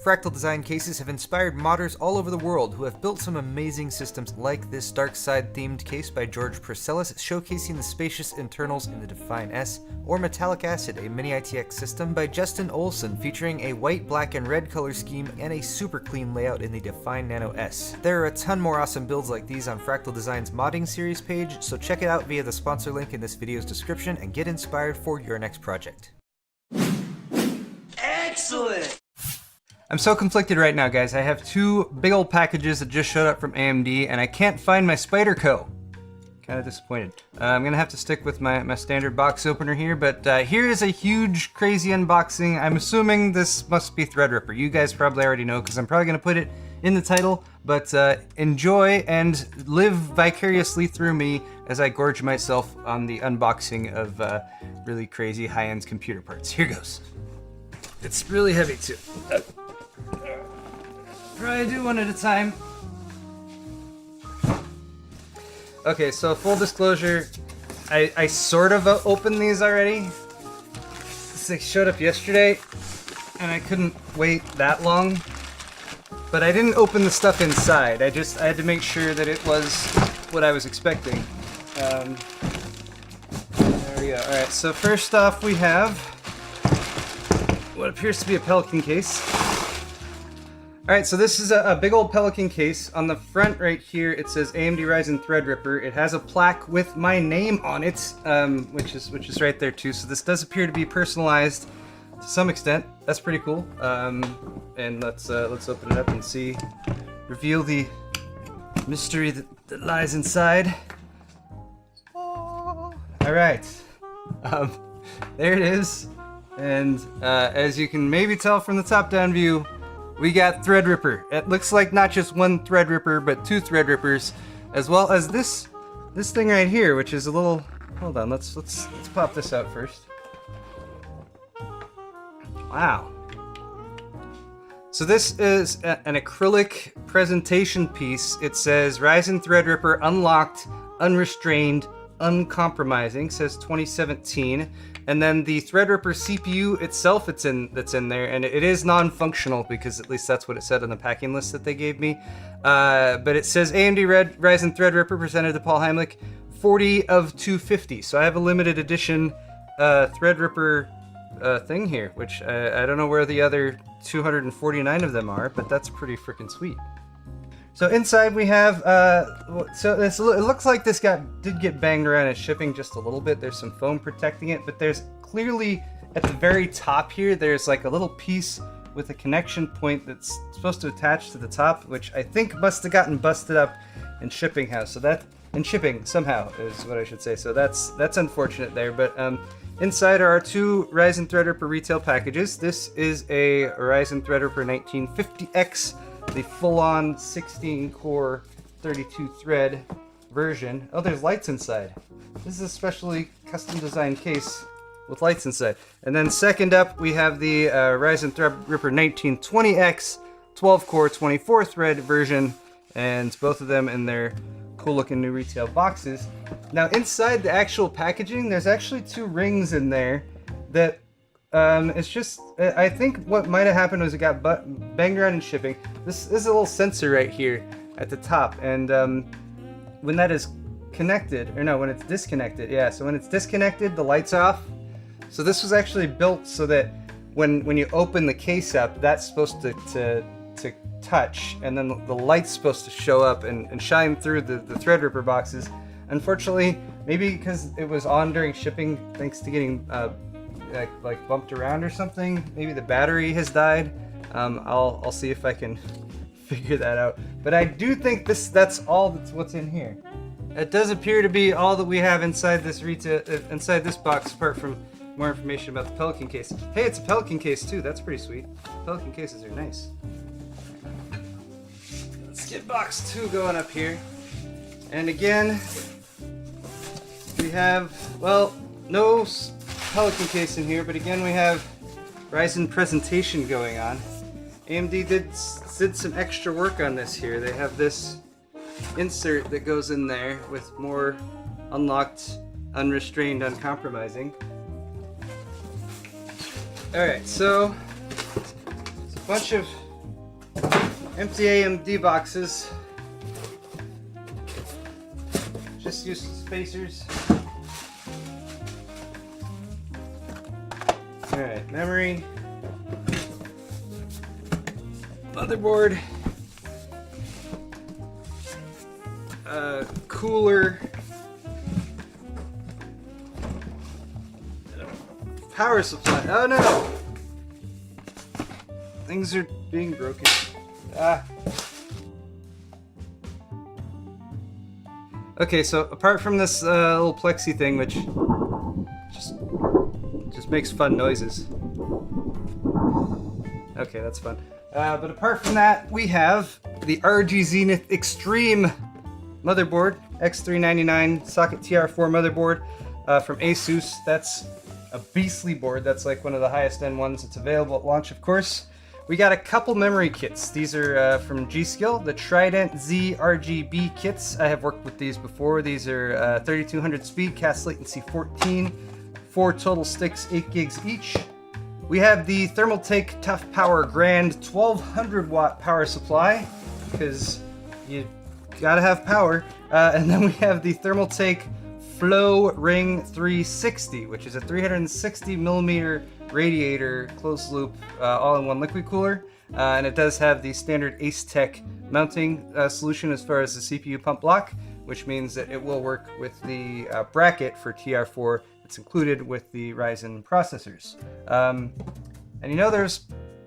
Fractal design cases have inspired modders all over the world who have built some amazing systems like this Dark Side themed case by George Purcellis showcasing the spacious internals in the Define S, or Metallic Acid, a mini ITX system by Justin Olson featuring a white, black, and red color scheme and a super clean layout in the Define Nano S. There are a ton more awesome builds like these on Fractal Design's modding series page, so check it out via the sponsor link in this video's description and get inspired for your next project. Excellent! I'm so conflicted right now, guys. I have two big old packages that just showed up from AMD, and I can't find my Spyderco. Kind of disappointed. I'm gonna have to stick with my standard box opener here, but here is a huge, crazy unboxing. I'm assuming this must be Threadripper. You guys probably already know, because I'm probably gonna put it in the title, but enjoy and live vicariously through me as I gorge myself on the unboxing of really crazy high-end computer parts. Here goes. It's really heavy, too. Probably do one at a time. Okay, so full disclosure, I sort of opened these already. They showed up yesterday, and I couldn't wait that long. But I didn't open the stuff inside. I had to make sure that it was what I was expecting. There we go. All right, so first off we have what appears to be a Pelican case. Alright, so this is a big old Pelican case. On the front right here, it says AMD Ryzen Threadripper. It has a plaque with my name on it, which is right there too. So this does appear to be personalized to some extent. That's pretty cool. And let's open it up and see, reveal the mystery that lies inside. Oh. Alright, there it is. And as you can maybe tell from the top-down view, we got Threadripper. It looks like not just one Threadripper, but two Threadrippers, as well as this thing right here, which is a little. Hold on, let's pop this out first. Wow. So this is an acrylic presentation piece. It says Ryzen Threadripper unlocked, unrestrained, uncompromising. Says 2017. And then the Threadripper CPU itself that's in there, and it is non-functional because at least that's what it said on the packing list that they gave me. But it says AMD Ryzen Threadripper presented to Paul Heimlich, 40 of 250. So I have a limited edition Threadripper thing here, which I don't know where the other 249 of them are, but that's pretty freaking sweet. So inside we have, it looks like this did get banged around in shipping just a little bit. There's some foam protecting it, but there's clearly at the very top here, there's like a little piece with a connection point that's supposed to attach to the top, which I think must have gotten busted up in shipping house. So that, in shipping somehow is what I should say. So that's unfortunate there, but inside are our two Ryzen Threadripper retail packages. This is a Ryzen Threadripper 1950X, the full-on 16-core 32-thread version. Oh, there's lights inside. This is a specially custom-designed case with lights inside. And then second up, we have the Ryzen Threadripper 1920X 12-core 24-thread version, and both of them in their cool-looking new retail boxes. Now, inside the actual packaging, there's actually two rings in there that it's just, I think what might have happened was it got banged around in shipping. This is a little sensor right here at the top, and when that is connected, or no, when it's disconnected, yeah, so when it's disconnected, the light's off. So this was actually built so that when you open the case up, that's supposed to touch, and then the light's supposed to show up and shine through the Threadripper boxes. Unfortunately, maybe because it was on during shipping, thanks to getting like bumped around or something. Maybe the battery has died. I'll see if I can figure that out. But I do think that's all what's in here. It does appear to be all that we have inside this box, apart from more information about the Pelican case. Hey, it's a Pelican case too. That's pretty sweet. Pelican cases are nice. Let's get box 2 going up here. And again, we have, well, no Pelican case in here, but again we have Ryzen presentation going on. AMD did some extra work on this here. They have this insert that goes in there with more unlocked, unrestrained, uncompromising. Alright, so it's a bunch of Empty AMD boxes. Just use spacers. Alright, memory. Motherboard. Cooler. Power supply. Oh no! Things are being broken. Ah. Okay, so apart from this little plexi thing, which just makes fun noises. Okay, that's fun. But apart from that, we have the RG Zenith Extreme motherboard, X399 socket TR4 motherboard from Asus. That's a beastly board. That's like one of the highest end ones that's available at launch, of course. We got a couple memory kits. These are from G.Skill, the Trident Z RGB kits. I have worked with these before. These are 3200 speed, cast latency 14, 4 total sticks, 8 gigs each. We have the Thermaltake Tough Power Grand 1200 watt power supply, because you gotta have power. And then we have the Thermaltake Flow Ring 360, which is a 360 millimeter radiator closed loop all-in-one liquid cooler, and it does have the standard Ace-Tech mounting solution as far as the CPU pump block, which means that it will work with the bracket for TR4 that's included with the Ryzen processors. And you know, there's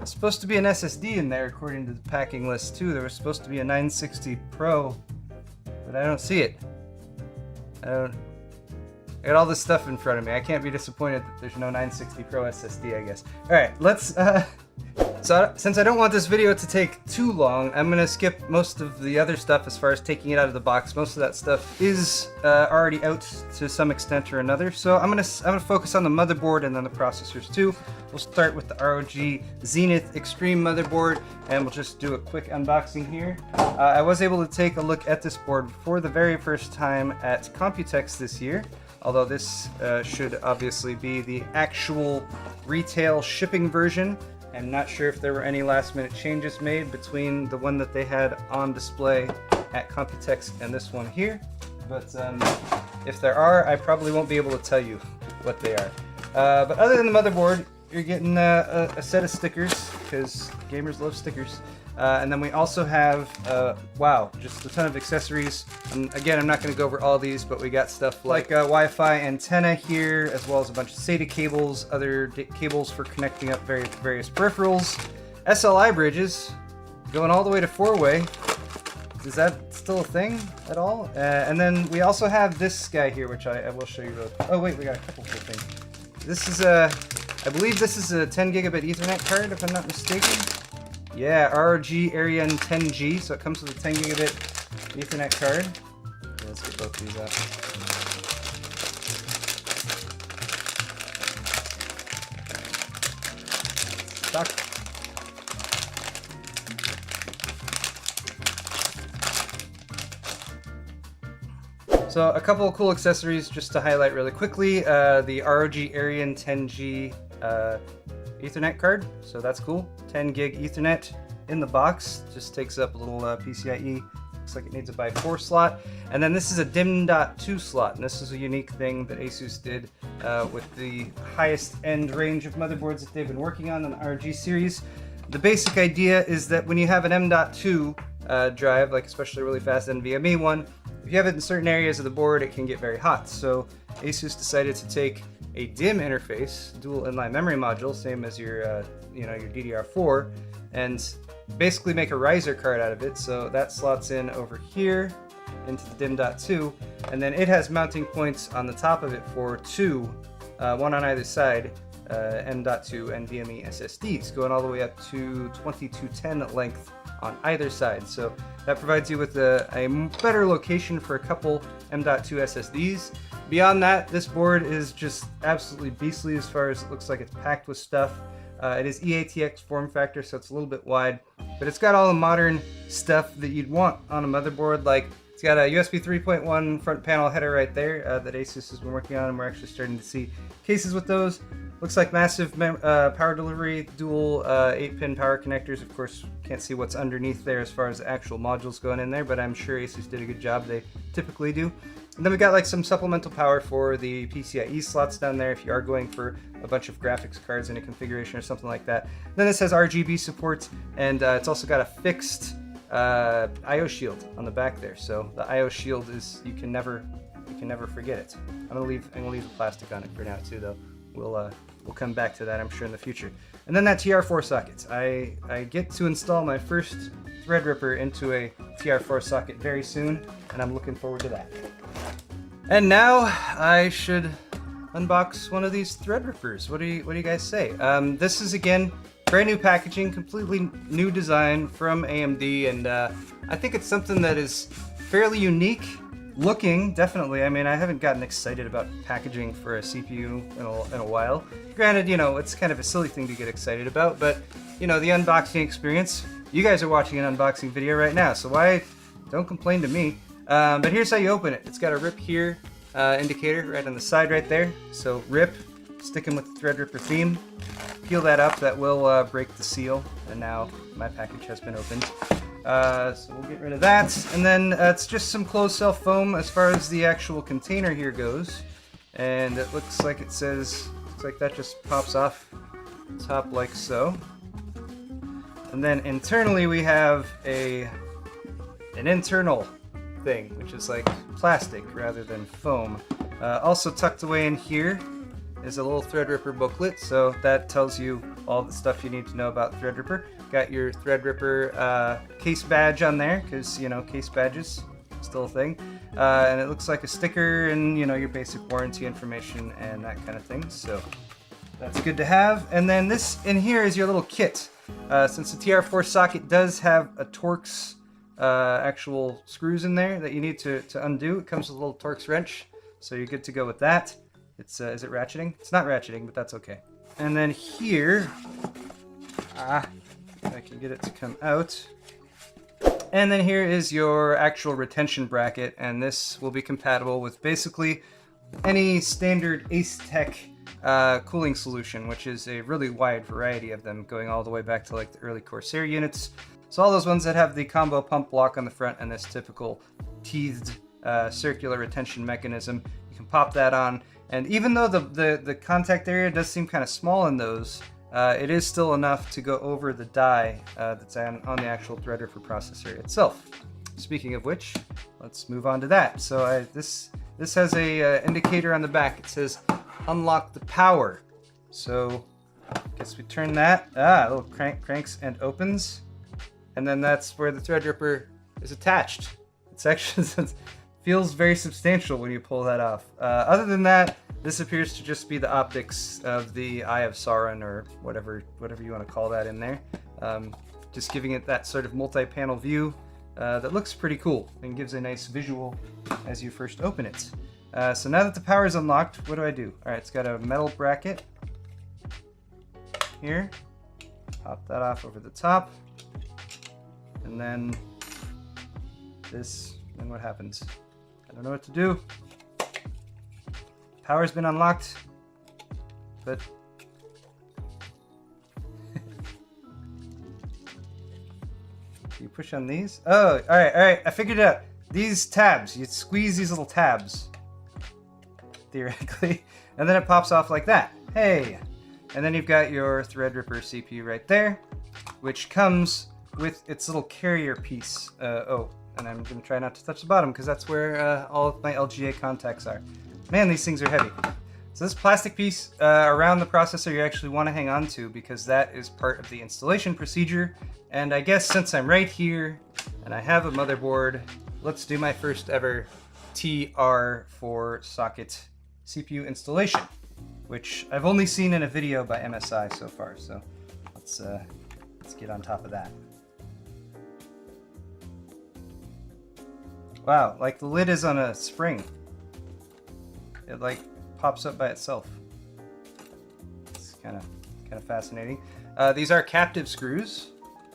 supposed to be an SSD in there according to the packing list too. There was supposed to be a 960 Pro, but I don't see it. I got all this stuff in front of me. I can't be disappointed that there's no 960 Pro SSD, I guess. Alright, let's, so since I don't want this video to take too long, I'm gonna skip most of the other stuff as far as taking it out of the box. Most of that stuff is already out to some extent or another. So I'm gonna focus on the motherboard and then the processors too. We'll start with the ROG Zenith Extreme motherboard, and we'll just do a quick unboxing here. I was able to take a look at this board for the very first time at Computex this year. Although this should obviously be the actual retail shipping version. I'm not sure if there were any last minute changes made between the one that they had on display at Computex and this one here. But if there are, I probably won't be able to tell you what they are. But other than the motherboard, you're getting a set of stickers, because gamers love stickers. And then we also have, wow, just a ton of accessories. Again, I'm not going to go over all these, but we got stuff like a Wi-Fi antenna here, as well as a bunch of SATA cables, other cables for connecting up various peripherals, SLI bridges, going all the way to 4-way. Is that still a thing at all? And then we also have this guy here, which I will show you real quick. Oh wait, we got a couple cool things. This is I believe this is a 10 gigabit Ethernet card, if I'm not mistaken. Yeah, ROG Ariane 10G, so it comes with a 10 gigabit Ethernet card. Okay, let's get both these out. Stock. So a couple of cool accessories just to highlight really quickly. The ROG Ariane 10G Ethernet card, so that's cool. 10 gig Ethernet in the box, just takes up a little PCIe. Looks like it needs a by 4 slot. And then this is a DIMM.2 slot, and this is a unique thing that Asus did with the highest end range of motherboards that they've been working on the RG series. The basic idea is that when you have an M.2 drive, like especially a really fast NVMe one, if you have it in certain areas of the board, it can get very hot. So Asus decided to take a DIMM interface, dual inline memory module, same as your your DDR4, and basically make a riser card out of it. So that slots in over here into the DIMM.2, and then it has mounting points on the top of it for two, one on either side, M.2 NVMe SSDs, going all the way up to 2210 length on either side. So that provides you with a better location for a couple M.2 SSDs. Beyond that, this board is just absolutely beastly as far as it looks like it's packed with stuff. It is EATX form factor, so it's a little bit wide, but it's got all the modern stuff that you'd want on a motherboard. Like, it's got a USB 3.1 front panel header right there that Asus has been working on, and we're actually starting to see cases with those. Looks like massive power delivery, dual 8-pin power connectors. Of course, can't see what's underneath there as far as the actual modules going in there, but I'm sure Asus did a good job. They typically do. And then we got like some supplemental power for the PCIe slots down there if you are going for a bunch of graphics cards in a configuration or something like that. Then this has RGB support, and it's also got a fixed IO shield on the back there. So the IO shield is you can never forget it. I'm gonna leave the plastic on it for now too, though. We'll come back to that, I'm sure, in the future. And then that TR4 socket. I get to install my first Threadripper into a TR4 socket very soon, and I'm looking forward to that. And now I should unbox one of these Threadrippers. What do you guys say? This is, again, brand new packaging, completely new design from AMD, and I think it's something that is fairly unique looking, definitely. I mean, I haven't gotten excited about packaging for a CPU in a while. Granted, you know, it's kind of a silly thing to get excited about, but, you know, the unboxing experience, you guys are watching an unboxing video right now, so don't complain to me. But here's how you open it. It's got a rip here indicator right on the side right there. So rip, sticking with the Threadripper theme. Peel that up, that will break the seal. And now my package has been opened. So we'll get rid of that. And then it's just some closed cell foam as far as the actual container here goes. And it looks like that just pops off the top like so. And then internally we have an internal thing, which is like plastic rather than foam. Also tucked away in here is a little Threadripper booklet, so that tells you all the stuff you need to know about Threadripper. Got your Threadripper case badge on there, because, you know, case badges, still a thing. And it looks like a sticker and, you know, your basic warranty information and that kind of thing, so that's good to have. And then this in here is your little kit. Since the TR4 socket does have a Torx actual screws in there that you need to undo, it comes with a little Torx wrench, so you're good to go with that. It's is it ratcheting? It's not ratcheting, but that's okay. And then here, if I can get it to come out. And then here is your actual retention bracket, and this will be compatible with basically any standard Ace-Tech cooling solution, which is a really wide variety of them, going all the way back to like the early Corsair units. So all those ones that have the combo pump block on the front and this typical teethed circular retention mechanism, you can pop that on. And even though the contact area does seem kind of small in those, it is still enough to go over the die that's on the actual Threadripper processor itself. Speaking of which, let's move on to that. So this has a indicator on the back. It says unlock the power. So I guess we turn that. A little cranks and opens. And then that's where the Threadripper is attached. It's actually it feels very substantial when you pull that off. Other than that, this appears to just be the optics of the Eye of Sauron, or whatever you want to call that in there. Just giving it that sort of multi-panel view that looks pretty cool and gives a nice visual as you first open it. So now that the power is unlocked, what do? All right, it's got a metal bracket here. Pop that off over the top. And then this, and what happens? I don't know what to do. Power's been unlocked, but you push on these? Oh, all right, I figured it out. These tabs, you squeeze these little tabs, theoretically, and then it pops off like that. Hey! And then you've got your Threadripper CPU right there, which comes with its little carrier piece. And I'm gonna try not to touch the bottom because that's where all of my LGA contacts are. Man, these things are heavy. So this plastic piece around the processor you actually want to hang on to, because that is part of the installation procedure. And I guess since I'm right here and I have a motherboard, let's do my first ever TR4 socket CPU installation, which I've only seen in a video by MSI so far. So let's get on top of that. Wow, like the lid is on a spring. It like pops up by itself. It's kind of fascinating. These are captive screws.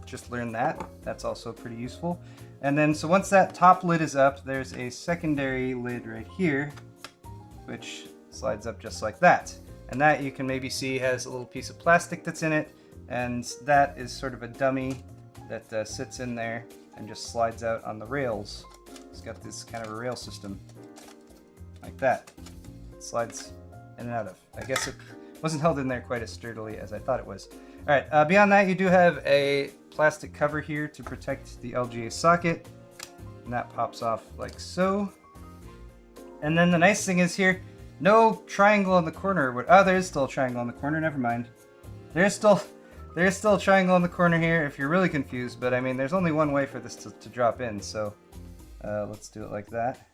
Just learned that. That's also pretty useful. And then, so once that top lid is up, there's a secondary lid right here, which slides up just like that. And that you can maybe see has a little piece of plastic that's in it, and that is sort of a dummy that sits in there and just slides out on the rails. It's got this kind of a rail system like that. It slides in and out of. I guess it wasn't held in there quite as sturdily as I thought it was. All right, beyond that, you do have a plastic cover here to protect the LGA socket, and that pops off like so. And then the nice thing is here, no triangle in the corner. Oh, there is still a triangle in the corner. Never mind. There's still a triangle in the corner here if you're really confused, but I mean, there's only one way for this to drop in, so let's do it like that.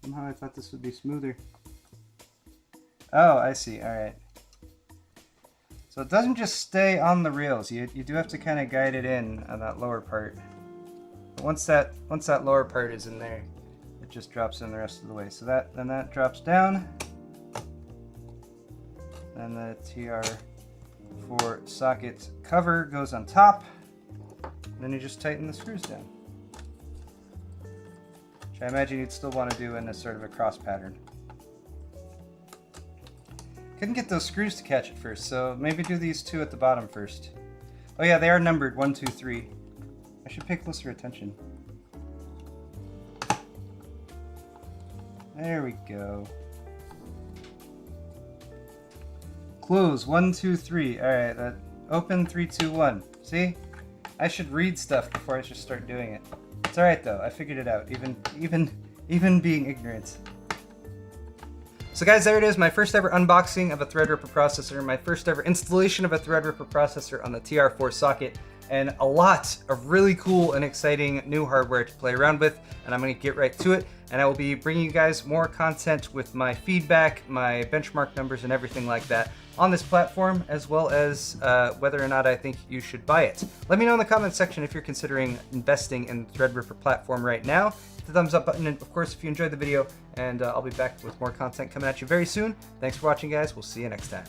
Somehow I thought this would be smoother. Oh, I see. All right. So it doesn't just stay on the rails. You do have to kind of guide it in on that lower part. But once that lower part is in there, it just drops in the rest of the way. So then that drops down. Then the TR4 socket cover goes on top. And then you just tighten the screws down. Which I imagine you'd still want to do in a sort of a cross pattern. Couldn't get those screws to catch at first, so maybe do these two at the bottom first. Oh yeah, they are numbered 1, 2, 3. I should pay closer attention. There we go. Close 1, 2, 3. All right, that open 3, 2, 1. See, I should read stuff before I just start doing it. It's all right though. I figured it out, even being ignorant. So guys, there it is, my first ever unboxing of a Threadripper processor, my first ever installation of a Threadripper processor on the TR4 socket, and a lot of really cool and exciting new hardware to play around with, and I'm going to get right to it, and I will be bringing you guys more content with my feedback, my benchmark numbers, and everything like that on this platform, as well as whether or not I think you should buy it. Let me know in the comments section if you're considering investing in the Threadripper platform right now. Hit the thumbs up button, and of course if you enjoyed the video, and I'll be back with more content coming at you very soon. Thanks for watching, guys. We'll see you next time.